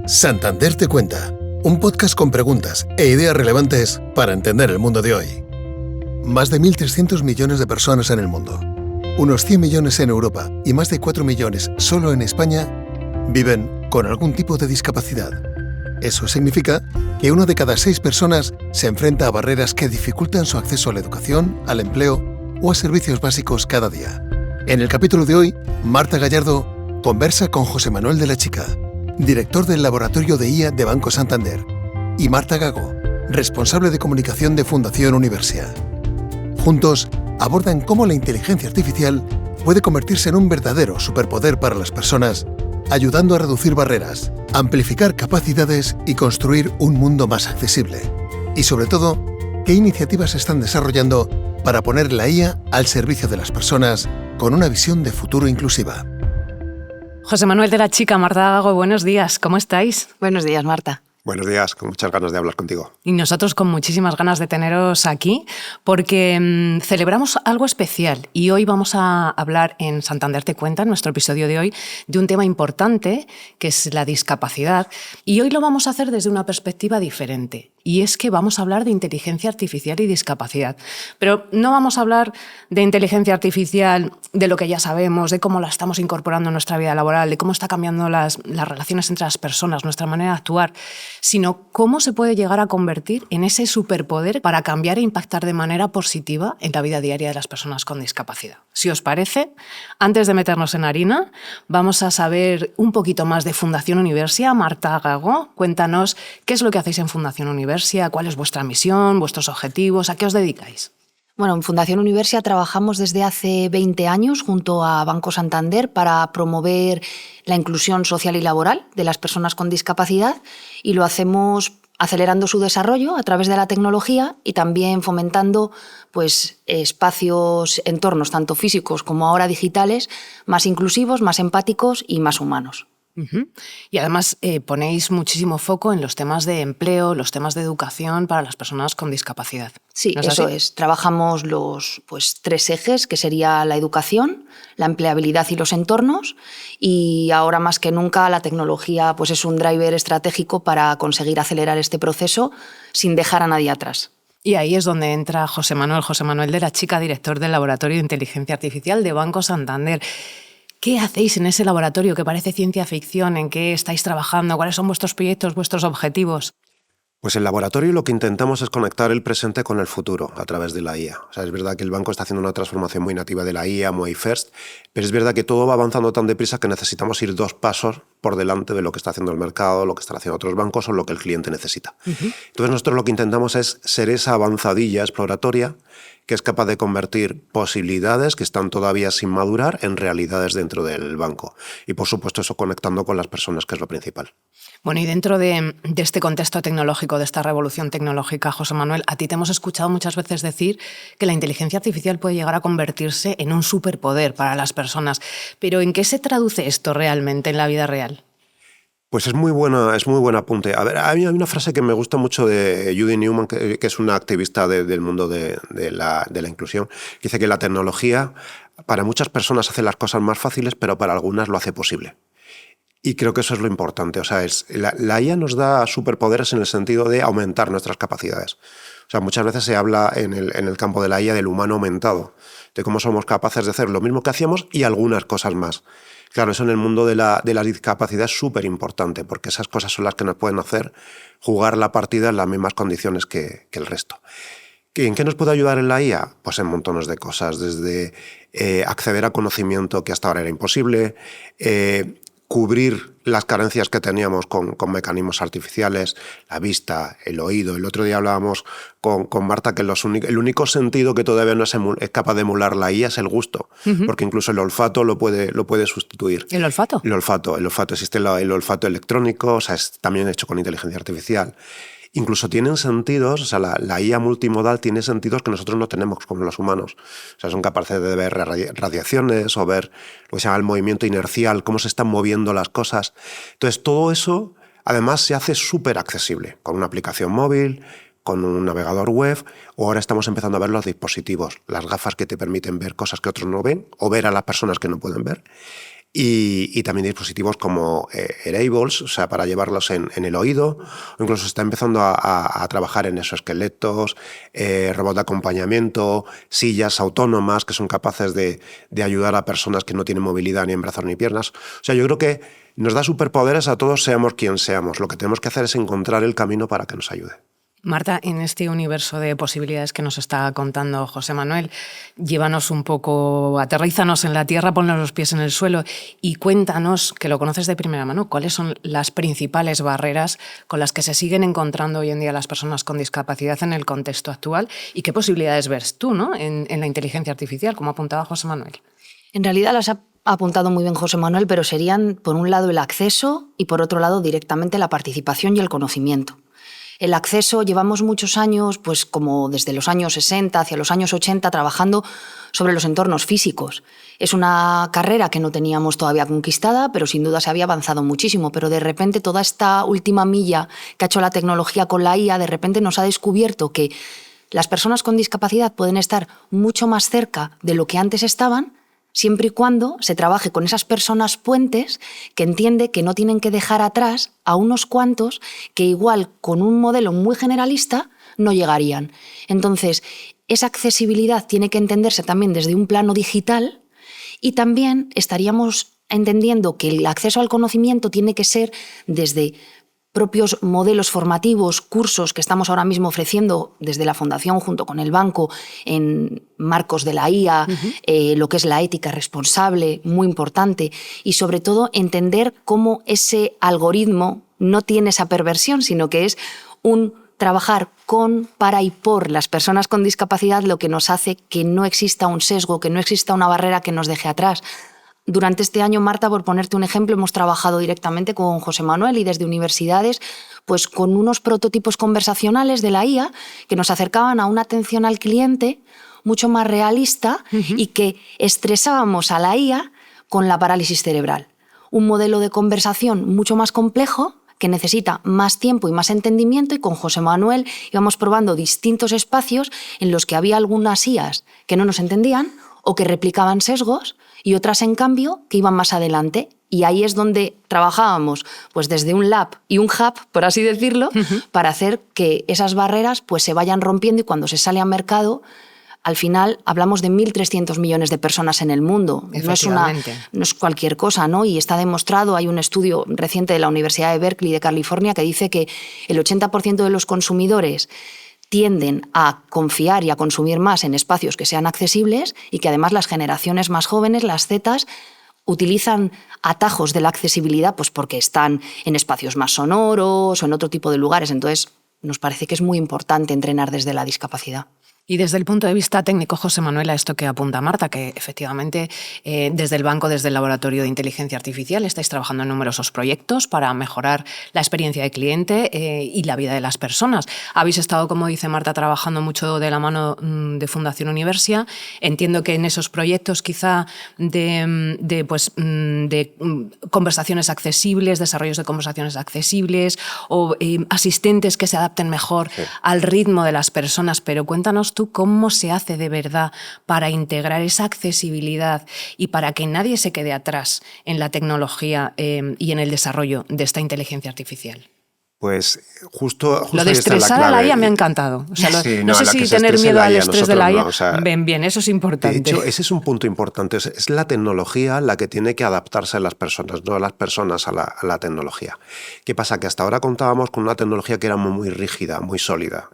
Santander te cuenta, un podcast con preguntas e ideas relevantes para entender el mundo de hoy. Más de 1.300 millones de personas en el mundo, unos 100 millones en Europa y más de 4 millones solo en España viven con algún tipo de discapacidad. Eso significa que 1 de cada 6 personas se enfrenta a barreras que dificultan su acceso a la educación, al empleo o a servicios básicos cada día. En el capítulo de hoy, Marta Gallardo conversa con José Manuel de la Chica, director del Laboratorio de IA de Banco Santander, y Marta Gago, responsable de comunicación de Fundación Universia. Juntos abordan cómo la inteligencia artificial puede convertirse en un verdadero superpoder para las personas, ayudando a reducir barreras, amplificar capacidades y construir un mundo más accesible. Y sobre todo, ¿qué iniciativas se están desarrollando para poner la IA al servicio de las personas con una visión de futuro inclusiva? José Manuel de la Chica, Marta Gago, buenos días, ¿cómo estáis? Buenos días, Marta. Buenos días, con muchas ganas de hablar contigo. Y nosotros con muchísimas ganas de teneros aquí porque celebramos algo especial y hoy vamos a hablar en Santander te cuenta, en nuestro episodio de hoy, de un tema importante que es la discapacidad, y hoy lo vamos a hacer desde una perspectiva diferente. Y es que vamos a hablar de inteligencia artificial y discapacidad. Pero no vamos a hablar de inteligencia artificial, de lo que ya sabemos, de cómo la estamos incorporando en nuestra vida laboral, de cómo está cambiando las relaciones entre las personas, nuestra manera de actuar, sino cómo se puede llegar a convertir en ese superpoder para cambiar e impactar de manera positiva en la vida diaria de las personas con discapacidad. Si os parece, antes de meternos en harina, vamos a saber un poquito más de Fundación Universia. Marta Gago, cuéntanos qué es lo que hacéis en Fundación Universia. ¿Cuál es vuestra misión, vuestros objetivos? ¿A qué os dedicáis? Bueno, en Fundación Universia trabajamos desde hace 20 años junto a Banco Santander para promover la inclusión social y laboral de las personas con discapacidad, y lo hacemos acelerando su desarrollo a través de la tecnología y también fomentando espacios, entornos tanto físicos como ahora digitales, más inclusivos, más empáticos y más humanos. Uh-huh. Y además ponéis muchísimo foco en los temas de empleo, los temas de educación para las personas con discapacidad. Sí, ¿no es eso así? es. Trabajamos los 3 ejes, que sería la educación, la empleabilidad y los entornos, y ahora más que nunca la tecnología es un driver estratégico para conseguir acelerar este proceso sin dejar a nadie atrás. Y ahí es donde entra José Manuel de la Chica, director del Laboratorio de Inteligencia Artificial de Banco Santander. ¿Qué hacéis en ese laboratorio que parece ciencia ficción? ¿En qué estáis trabajando? ¿Cuáles son vuestros proyectos, vuestros objetivos? Pues en el laboratorio lo que intentamos es conectar el presente con el futuro a través de la IA. O sea, es verdad que el banco está haciendo una transformación muy nativa de la IA, muy first, pero es verdad que todo va avanzando tan deprisa que necesitamos ir 2 pasos por delante de lo que está haciendo el mercado, lo que están haciendo otros bancos o lo que el cliente necesita. Uh-huh. Entonces nosotros lo que intentamos es ser esa avanzadilla exploratoria que es capaz de convertir posibilidades que están todavía sin madurar en realidades dentro del banco. Y por supuesto eso conectando con las personas, que es lo principal. Bueno, y dentro de este contexto tecnológico, de esta revolución tecnológica, José Manuel, a ti te hemos escuchado muchas veces decir que la inteligencia artificial puede llegar a convertirse en un superpoder para las personas. Pero ¿en qué se traduce esto realmente en la vida real? Pues es muy buen apunte. A ver, hay una frase que me gusta mucho de Judy Newman, que es una activista del mundo de la inclusión, que dice que la tecnología para muchas personas hace las cosas más fáciles, pero para algunas lo hace posible. Y creo que eso es lo importante. O sea, la IA nos da superpoderes en el sentido de aumentar nuestras capacidades. O sea, muchas veces se habla en el campo de la IA del humano aumentado, de cómo somos capaces de hacer lo mismo que hacíamos y algunas cosas más. Claro, eso en el mundo de la discapacidad es súper importante, porque esas cosas son las que nos pueden hacer jugar la partida en las mismas condiciones que el resto. ¿En qué nos puede ayudar en la IA? Pues en montones de cosas, desde acceder a conocimiento que hasta ahora era imposible, cubrir las carencias que teníamos con mecanismos artificiales, la vista, el oído. El otro día hablábamos con Marta que el único sentido que todavía no es capaz de emular la IA es el gusto, uh-huh. Porque incluso el olfato lo puede sustituir. ¿El olfato? El olfato. Existe el olfato electrónico, o sea, es también hecho con inteligencia artificial. Incluso tienen sentidos, o sea, la IA multimodal tiene sentidos que nosotros no tenemos como los humanos. O sea, son capaces de ver radiaciones o ver lo que se llama el movimiento inercial, cómo se están moviendo las cosas. Entonces, todo eso, además, se hace súper accesible con una aplicación móvil, con un navegador web, o ahora estamos empezando a ver los dispositivos, las gafas que te permiten ver cosas que otros no ven, o ver a las personas que no pueden ver. y también dispositivos como Airables, o sea, para llevarlos en el oído, o incluso se está empezando a trabajar en exoesqueletos, robots de acompañamiento, sillas autónomas que son capaces de ayudar a personas que no tienen movilidad ni en brazos ni piernas. O sea, yo creo que nos da superpoderes a todos, seamos quien seamos. Lo que tenemos que hacer es encontrar el camino para que nos ayude. Marta, en este universo de posibilidades que nos está contando José Manuel, llévanos un poco, aterrízanos en la tierra, ponnos los pies en el suelo y cuéntanos, que lo conoces de primera mano, cuáles son las principales barreras con las que se siguen encontrando hoy en día las personas con discapacidad en el contexto actual y qué posibilidades ves tú, ¿no?, en la inteligencia artificial, como apuntaba José Manuel. En realidad las ha apuntado muy bien José Manuel, pero serían, por un lado, el acceso y, por otro lado, directamente la participación y el conocimiento. El acceso, llevamos muchos años, pues como desde los años 60 hacia los años 80, trabajando sobre los entornos físicos. Es una carrera que no teníamos todavía conquistada, pero sin duda se había avanzado muchísimo. Pero de repente toda esta última milla que ha hecho la tecnología con la IA, de repente nos ha descubierto que las personas con discapacidad pueden estar mucho más cerca de lo que antes estaban, siempre y cuando se trabaje con esas personas puentes que entiende que no tienen que dejar atrás a unos cuantos que igual con un modelo muy generalista no llegarían. Entonces, esa accesibilidad tiene que entenderse también desde un plano digital y también estaríamos entendiendo que el acceso al conocimiento tiene que ser desde propios modelos formativos, cursos que estamos ahora mismo ofreciendo desde la Fundación junto con el banco en marcos de la IA, lo que es la ética responsable, muy importante, y sobre todo entender cómo ese algoritmo no tiene esa perversión, sino que es un trabajar con, para y por las personas con discapacidad, lo que nos hace que no exista un sesgo, que no exista una barrera que nos deje atrás. Durante este año, Marta, por ponerte un ejemplo, hemos trabajado directamente con José Manuel y desde universidades, pues con unos prototipos conversacionales de la IA que nos acercaban a una atención al cliente mucho más realista y que estresábamos a la IA con la parálisis cerebral. Un modelo de conversación mucho más complejo que necesita más tiempo y más entendimiento, y con José Manuel íbamos probando distintos espacios en los que había algunas IAs que no nos entendían o que replicaban sesgos, y otras, en cambio, que iban más adelante. Y ahí es donde trabajábamos pues desde un lab y un hub, por así decirlo, para hacer que esas barreras pues se vayan rompiendo, y cuando se sale al mercado, al final hablamos de 1.300 millones de personas en el mundo. No es cualquier cosa, ¿no? Y está demostrado, hay un estudio reciente de la Universidad de Berkeley de California que dice que el 80% de los consumidores tienden a confiar y a consumir más en espacios que sean accesibles, y que además las generaciones más jóvenes, las Zetas, utilizan atajos de la accesibilidad pues porque están en espacios más sonoros o en otro tipo de lugares. Entonces, nos parece que es muy importante entrenar desde la discapacidad. Y desde el punto de vista técnico, José Manuel, a esto que apunta Marta, que efectivamente desde el banco, desde el Laboratorio de Inteligencia Artificial, estáis trabajando en numerosos proyectos para mejorar la experiencia de cliente y la vida de las personas. Habéis estado, como dice Marta, trabajando mucho de la mano de Fundación Universia. Entiendo que en esos proyectos quizá de conversaciones accesibles, desarrollos de conversaciones accesibles o asistentes que se adapten mejor al ritmo de las personas, pero cuéntanos tú cómo se hace de verdad para integrar esa accesibilidad y para que nadie se quede atrás en la tecnología y en el desarrollo de esta inteligencia artificial. Pues justo lo de estresar a la IA me ha encantado. O sea, no sé si tener miedo al estrés de la IA. No, o sea, bien, eso es importante. De hecho, ese es un punto importante. Es la tecnología la que tiene que adaptarse a las personas, no a las personas a la tecnología. ¿Qué pasa? Que hasta ahora contábamos con una tecnología que era muy rígida, muy sólida.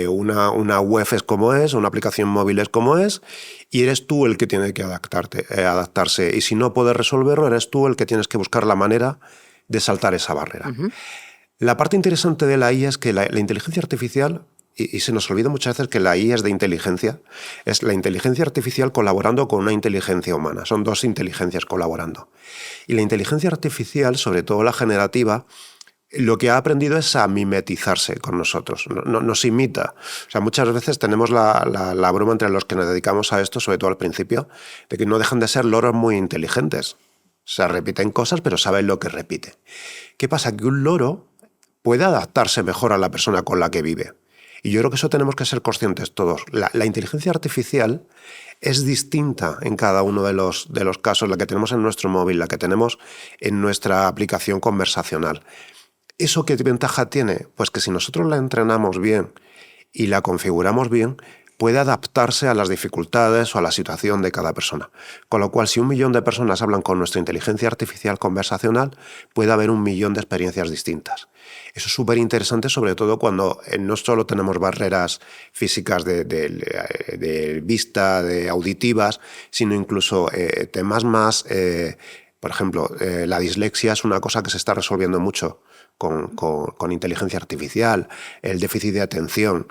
Una web es como es, una aplicación móvil es como es, y eres tú el que tiene que adaptarse. Y si no puedes resolverlo, eres tú el que tienes que buscar la manera de saltar esa barrera. La parte interesante de la IA es que la inteligencia artificial, y se nos olvida muchas veces que la IA es de inteligencia, es la inteligencia artificial colaborando con una inteligencia humana. Son dos inteligencias colaborando. Y la inteligencia artificial, sobre todo la generativa, lo que ha aprendido es a mimetizarse con nosotros, nos imita. O sea, muchas veces tenemos la broma entre los que nos dedicamos a esto, sobre todo al principio, de que no dejan de ser loros muy inteligentes. O sea, repiten cosas, pero saben lo que repite. ¿Qué pasa? Que un loro puede adaptarse mejor a la persona con la que vive. Y yo creo que eso tenemos que ser conscientes todos. La inteligencia artificial es distinta en cada uno de los casos, la que tenemos en nuestro móvil, la que tenemos en nuestra aplicación conversacional. ¿Eso qué ventaja tiene? Pues que si nosotros la entrenamos bien y la configuramos bien, puede adaptarse a las dificultades o a la situación de cada persona. Con lo cual, si 1 millón de personas hablan con nuestra inteligencia artificial conversacional, puede haber 1 millón de experiencias distintas. Eso es súper interesante, sobre todo cuando no solo tenemos barreras físicas de vista, de auditivas, sino incluso temas más... por ejemplo, la dislexia es una cosa que se está resolviendo mucho con inteligencia artificial, el déficit de atención.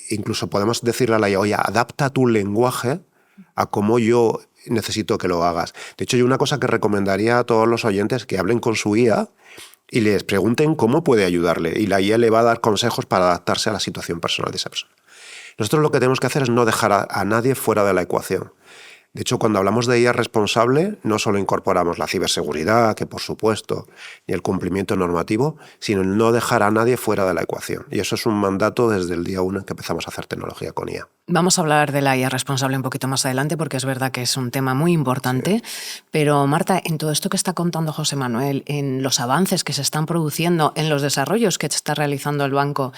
Incluso podemos decirle a la IA, oye, adapta tu lenguaje a cómo yo necesito que lo hagas. De hecho, yo una cosa que recomendaría a todos los oyentes que hablen con su IA y les pregunten cómo puede ayudarle. Y la IA le va a dar consejos para adaptarse a la situación personal de esa persona. Nosotros lo que tenemos que hacer es no dejar a nadie fuera de la ecuación. De hecho, cuando hablamos de IA responsable, no solo incorporamos la ciberseguridad, que por supuesto, y el cumplimiento normativo, sino el no dejar a nadie fuera de la ecuación. Y eso es un mandato desde el día 1 en que empezamos a hacer tecnología con IA. Vamos a hablar de la IA responsable un poquito más adelante, porque es verdad que es un tema muy importante. Sí. Pero, Marta, en todo esto que está contando José Manuel, en los avances que se están produciendo, en los desarrollos que está realizando el banco,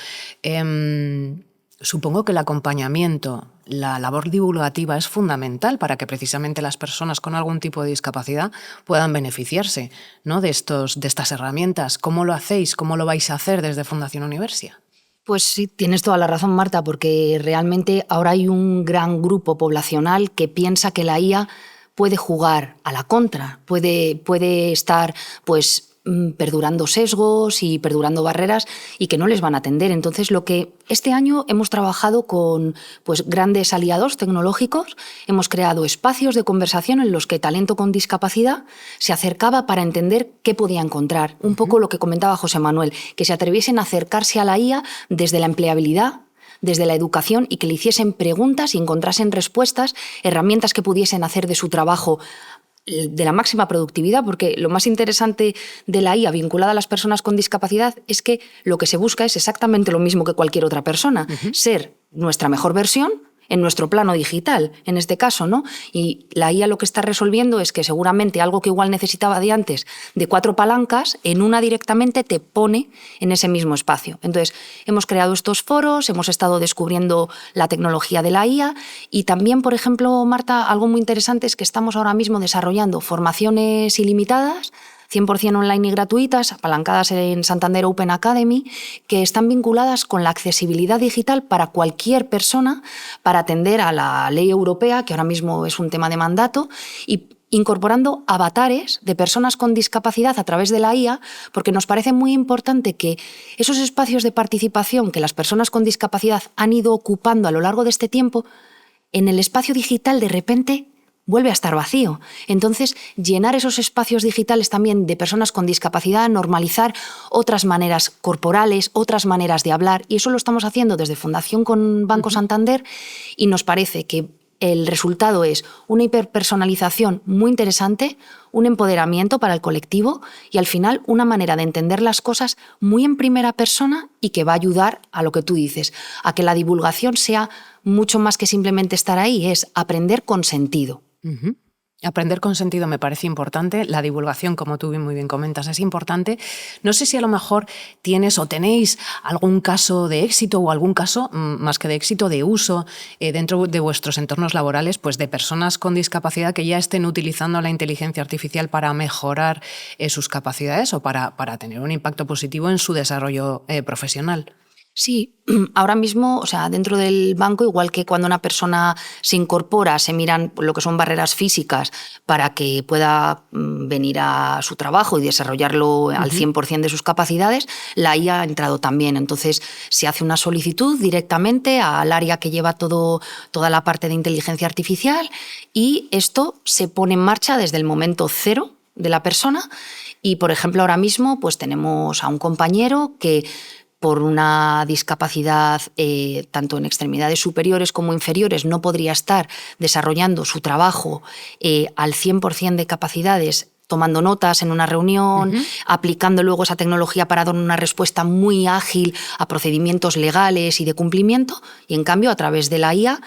supongo que el acompañamiento, la labor divulgativa es fundamental para que precisamente las personas con algún tipo de discapacidad puedan beneficiarse, ¿no?, de estas herramientas. ¿Cómo lo hacéis? ¿Cómo lo vais a hacer desde Fundación Universia? Pues sí, tienes toda la razón, Marta, porque realmente ahora hay un gran grupo poblacional que piensa que la IA puede jugar a la contra, puede estar pues perdurando sesgos y perdurando barreras y que no les van a atender. Entonces, lo que este año hemos trabajado con pues, grandes aliados tecnológicos, hemos creado espacios de conversación en los que talento con discapacidad se acercaba para entender qué podía encontrar. Un poco lo que comentaba José Manuel, que se atreviesen a acercarse a la IA desde la empleabilidad, desde la educación y que le hiciesen preguntas y encontrasen respuestas, herramientas que pudiesen hacer de su trabajo de la máxima productividad, porque lo más interesante de la IA vinculada a las personas con discapacidad es que lo que se busca es exactamente lo mismo que cualquier otra persona, ser nuestra mejor versión en nuestro plano digital, en este caso, ¿no? Y la IA lo que está resolviendo es que seguramente algo que igual necesitaba de antes, de 4 palancas, en una directamente te pone en ese mismo espacio. Entonces, hemos creado estos foros, hemos estado descubriendo la tecnología de la IA y también, por ejemplo, Marta, algo muy interesante es que estamos ahora mismo desarrollando formaciones ilimitadas, 100% online y gratuitas, apalancadas en Santander Open Academy, que están vinculadas con la accesibilidad digital para cualquier persona, para atender a la ley europea, que ahora mismo es un tema de mandato, y incorporando avatares de personas con discapacidad a través de la IA, porque nos parece muy importante que esos espacios de participación que las personas con discapacidad han ido ocupando a lo largo de este tiempo, en el espacio digital de repente vuelve a estar vacío. Entonces, llenar esos espacios digitales también de personas con discapacidad, normalizar otras maneras corporales, otras maneras de hablar, y eso lo estamos haciendo desde Fundación con Banco Santander, y nos parece que el resultado es una hiperpersonalización muy interesante, un empoderamiento para el colectivo y al final una manera de entender las cosas muy en primera persona y que va a ayudar a lo que tú dices, a que la divulgación sea mucho más que simplemente estar ahí, es aprender con sentido. Aprender con sentido me parece importante, la divulgación, como tú muy bien comentas, es importante. No sé si a lo mejor tienes o tenéis algún caso de éxito o algún caso, más que de éxito, de uso dentro de vuestros entornos laborales, pues de personas con discapacidad que ya estén utilizando la inteligencia artificial para mejorar sus capacidades o para tener un impacto positivo en su desarrollo profesional. Sí, ahora mismo, o sea, dentro del banco, igual que cuando una persona se incorpora, se miran lo que son barreras físicas para que pueda venir a su trabajo y desarrollarlo al 100% de sus capacidades, la IA ha entrado también. Entonces, se hace una solicitud directamente al área que lleva toda la parte de inteligencia artificial y esto se pone en marcha desde el momento cero de la persona. Y, por ejemplo, ahora mismo pues tenemos a un compañero que por una discapacidad tanto en extremidades superiores como inferiores no podría estar desarrollando su trabajo al 100% de capacidades tomando notas en una reunión, aplicando luego esa tecnología para dar una respuesta muy ágil a procedimientos legales y de cumplimiento, y en cambio a través de la IA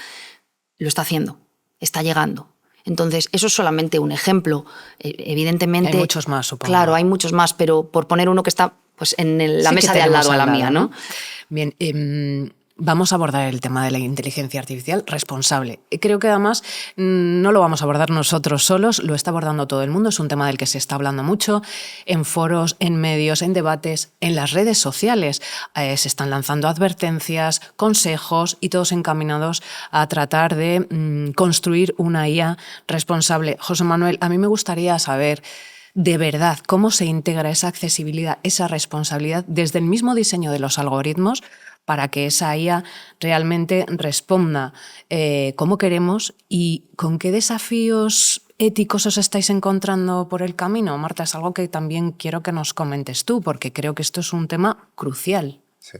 lo está haciendo, está llegando. Entonces, eso es solamente un ejemplo. Evidentemente... Hay muchos más, supongo. Claro, hay muchos más, pero por poner uno que está pues, en la mesa de al lado a la mía, ¿no? Bien, vamos a abordar el tema de la inteligencia artificial responsable. Creo que además no lo vamos a abordar nosotros solos, lo está abordando todo el mundo, es un tema del que se está hablando mucho en foros, en medios, en debates, en las redes sociales. Se están lanzando advertencias, consejos y todos encaminados a tratar de construir una IA responsable. José Manuel, a mí me gustaría saber de verdad cómo se integra esa accesibilidad, esa responsabilidad desde el mismo diseño de los algoritmos para que esa IA realmente responda como queremos y con qué desafíos éticos os estáis encontrando por el camino. Marta, es algo que también quiero que nos comentes tú, porque creo que esto es un tema crucial. Sí.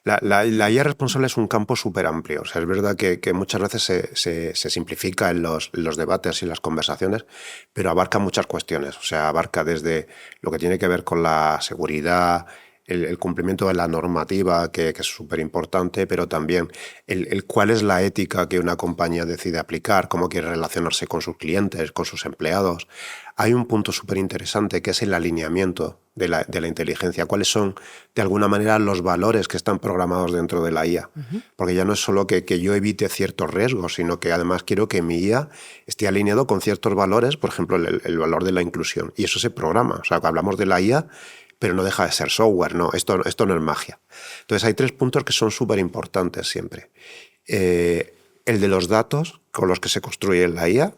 La IA responsable es un campo súper amplio. O sea, es verdad que muchas veces se simplifica en los debates y las conversaciones, pero abarca muchas cuestiones. O sea, abarca desde lo que tiene que ver con la seguridad, el cumplimiento de la normativa, que es súper importante, pero también el cuál es la ética que una compañía decide aplicar, cómo quiere relacionarse con sus clientes, con sus empleados. Hay un punto súper interesante que es el alineamiento de la inteligencia. ¿Cuáles son, de alguna manera, los valores que están programados dentro de la IA? Porque ya no es solo que yo evite ciertos riesgos, sino que además quiero que mi IA esté alineado con ciertos valores, por ejemplo, el valor de la inclusión. Y eso se programa. O sea, hablamos de la IA, pero no deja de ser software, ¿no? Esto no es magia. Entonces hay 3 puntos que son súper importantes siempre. El de los datos con los que se construye la IA,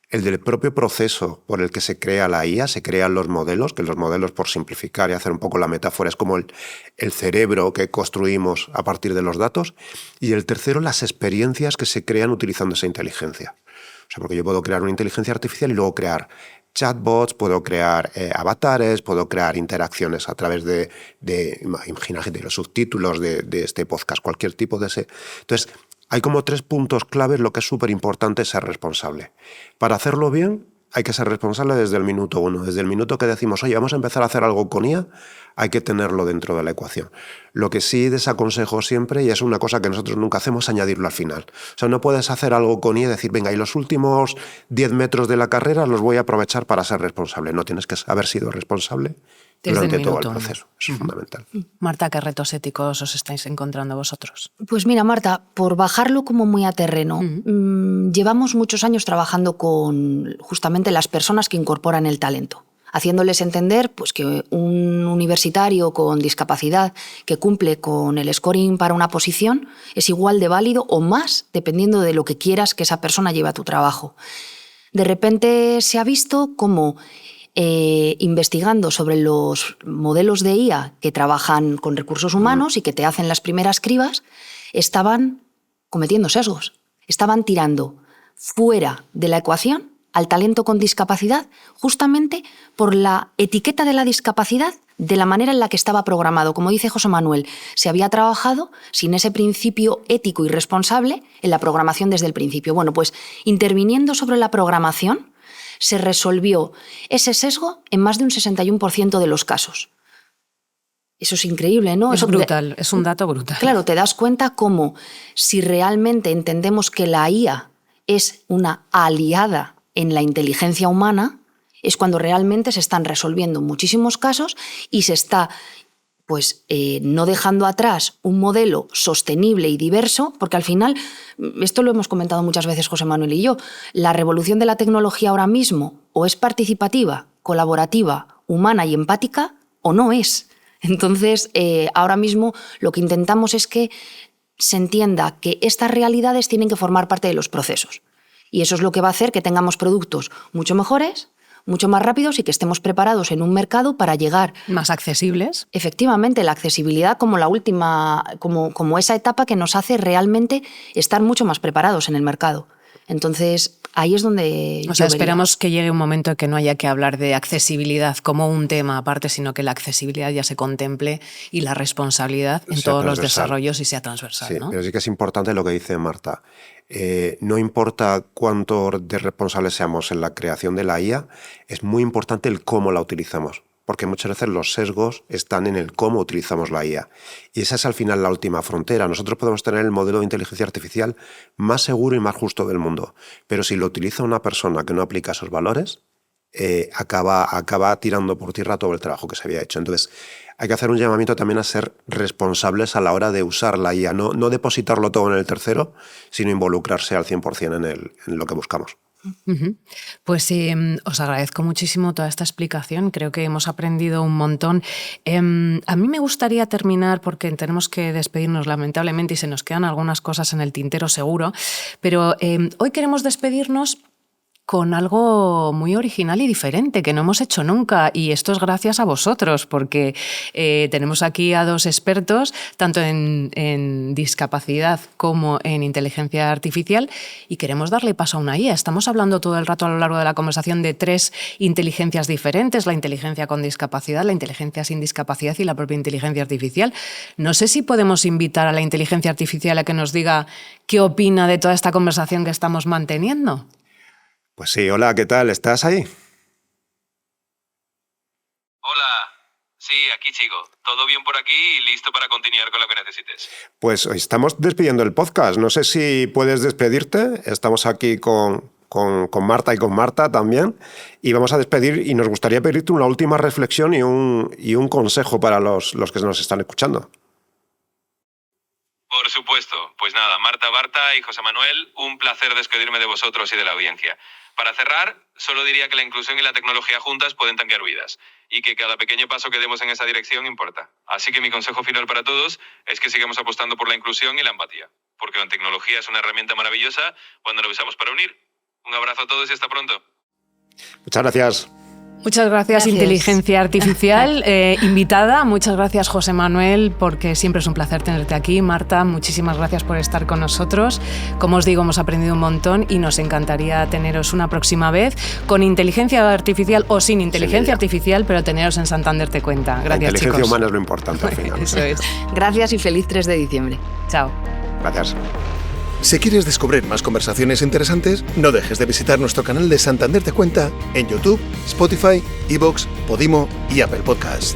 el del propio proceso por el que se crea la IA, se crean los modelos, que los modelos, por simplificar y hacer un poco la metáfora, es como el cerebro que construimos a partir de los datos, y el tercero, las experiencias que se crean utilizando esa inteligencia. O sea, porque yo puedo crear una inteligencia artificial y luego crear chatbots, puedo crear avatares, puedo crear interacciones a través imagínate, los subtítulos de este podcast, cualquier tipo de ese. Entonces, hay como 3 puntos claves. Lo que es súper importante es ser responsable. Para hacerlo bien, hay que ser responsable desde el minuto 1. Desde el minuto que decimos, oye, vamos a empezar a hacer algo con IA, hay que tenerlo dentro de la ecuación. Lo que sí desaconsejo siempre, y es una cosa que nosotros nunca hacemos, es añadirlo al final. O sea, no puedes hacer algo con IA y decir, venga, y los últimos 10 metros de la carrera los voy a aprovechar para ser responsable. No, tienes que haber sido responsable durante todo el proceso. Eso es fundamental. Marta, ¿qué retos éticos os estáis encontrando vosotros? Pues mira, Marta, por bajarlo como muy a terreno, llevamos muchos años trabajando con justamente las personas que incorporan el talento, haciéndoles entender pues, que un universitario con discapacidad que cumple con el scoring para una posición es igual de válido o más, dependiendo de lo que quieras que esa persona lleve a tu trabajo. De repente se ha visto como investigando sobre los modelos de IA que trabajan con recursos humanos y que te hacen las primeras cribas, estaban cometiendo sesgos, estaban tirando fuera de la ecuación al talento con discapacidad justamente por la etiqueta de la discapacidad de la manera en la que estaba programado. Como dice José Manuel, se había trabajado sin ese principio ético y responsable en la programación desde el principio. Bueno, pues interviniendo sobre la programación, se resolvió ese sesgo en más de un 61% de los casos. Eso es increíble, ¿no? Es brutal, es un dato brutal. Claro, te das cuenta cómo si realmente entendemos que la IA es una aliada en la inteligencia humana, es cuando realmente se están resolviendo muchísimos casos y se está no dejando atrás un modelo sostenible y diverso, porque al final, esto lo hemos comentado muchas veces José Manuel y yo, la revolución de la tecnología ahora mismo o es participativa, colaborativa, humana y empática, o no es. Entonces, ahora mismo lo que intentamos es que se entienda que estas realidades tienen que formar parte de los procesos. Y eso es lo que va a hacer que tengamos productos mucho mejores, mucho más rápidos y que estemos preparados en un mercado para llegar. Más accesibles. Efectivamente, la accesibilidad como la última, como esa etapa que nos hace realmente estar mucho más preparados en el mercado. Entonces, ahí es donde O sea, esperamos que llegue un momento en que no haya que hablar de accesibilidad como un tema aparte, sino que la accesibilidad ya se contemple y la responsabilidad en todos los desarrollos y sea transversal. Sí, ¿no? pero sí que es importante lo que dice Marta. No importa cuánto de responsables seamos en la creación de la IA, es muy importante el cómo la utilizamos. Porque muchas veces los sesgos están en el cómo utilizamos la IA. Y esa es al final la última frontera. Nosotros podemos tener el modelo de inteligencia artificial más seguro y más justo del mundo. Pero si lo utiliza una persona que no aplica esos valores, acaba tirando por tierra todo el trabajo que se había hecho. Entonces, hay que hacer un llamamiento también a ser responsables a la hora de usar la IA. No depositarlo todo en el tercero, sino involucrarse al 100% en lo que buscamos. Pues os agradezco muchísimo toda esta explicación. Creo que hemos aprendido un montón. A mí me gustaría terminar, porque tenemos que despedirnos lamentablemente y se nos quedan algunas cosas en el tintero seguro, pero hoy queremos despedirnos con algo muy original y diferente que no hemos hecho nunca, y esto es gracias a vosotros, porque tenemos aquí a dos expertos, tanto en discapacidad como en inteligencia artificial, y queremos darle paso a una IA. Estamos hablando todo el rato a lo largo de la conversación de 3 inteligencias diferentes: la inteligencia con discapacidad, la inteligencia sin discapacidad y la propia inteligencia artificial. No sé si podemos invitar a la inteligencia artificial a que nos diga qué opina de toda esta conversación que estamos manteniendo. Pues sí, hola, ¿qué tal? ¿Estás ahí? Hola, sí, aquí sigo. Todo bien por aquí y listo para continuar con lo que necesites. Pues estamos despidiendo el podcast. No sé si puedes despedirte. Estamos aquí con Marta y con Marta también. Y vamos a despedir y nos gustaría pedirte una última reflexión y un consejo para los que nos están escuchando. Por supuesto. Pues nada, Marta, Barta y José Manuel, un placer despedirme de vosotros y de la audiencia. Para cerrar, solo diría que la inclusión y la tecnología juntas pueden cambiar vidas y que cada pequeño paso que demos en esa dirección importa. Así que mi consejo final para todos es que sigamos apostando por la inclusión y la empatía, porque la tecnología es una herramienta maravillosa cuando la usamos para unir. Un abrazo a todos y hasta pronto. Muchas gracias. Muchas gracias. Inteligencia Artificial invitada. Muchas gracias, José Manuel, porque siempre es un placer tenerte aquí. Marta, muchísimas gracias por estar con nosotros. Como os digo, hemos aprendido un montón y nos encantaría teneros una próxima vez con inteligencia artificial o sin inteligencia artificial, pero teneros en Santander Te Cuenta. Gracias, la inteligencia chicos. humana es lo importante al final. Eso es. Gracias y feliz 3 de diciembre. Chao. Gracias. Si quieres descubrir más conversaciones interesantes, no dejes de visitar nuestro canal de Santander Te Cuenta en YouTube, Spotify, iVoox, Podimo y Apple Podcast.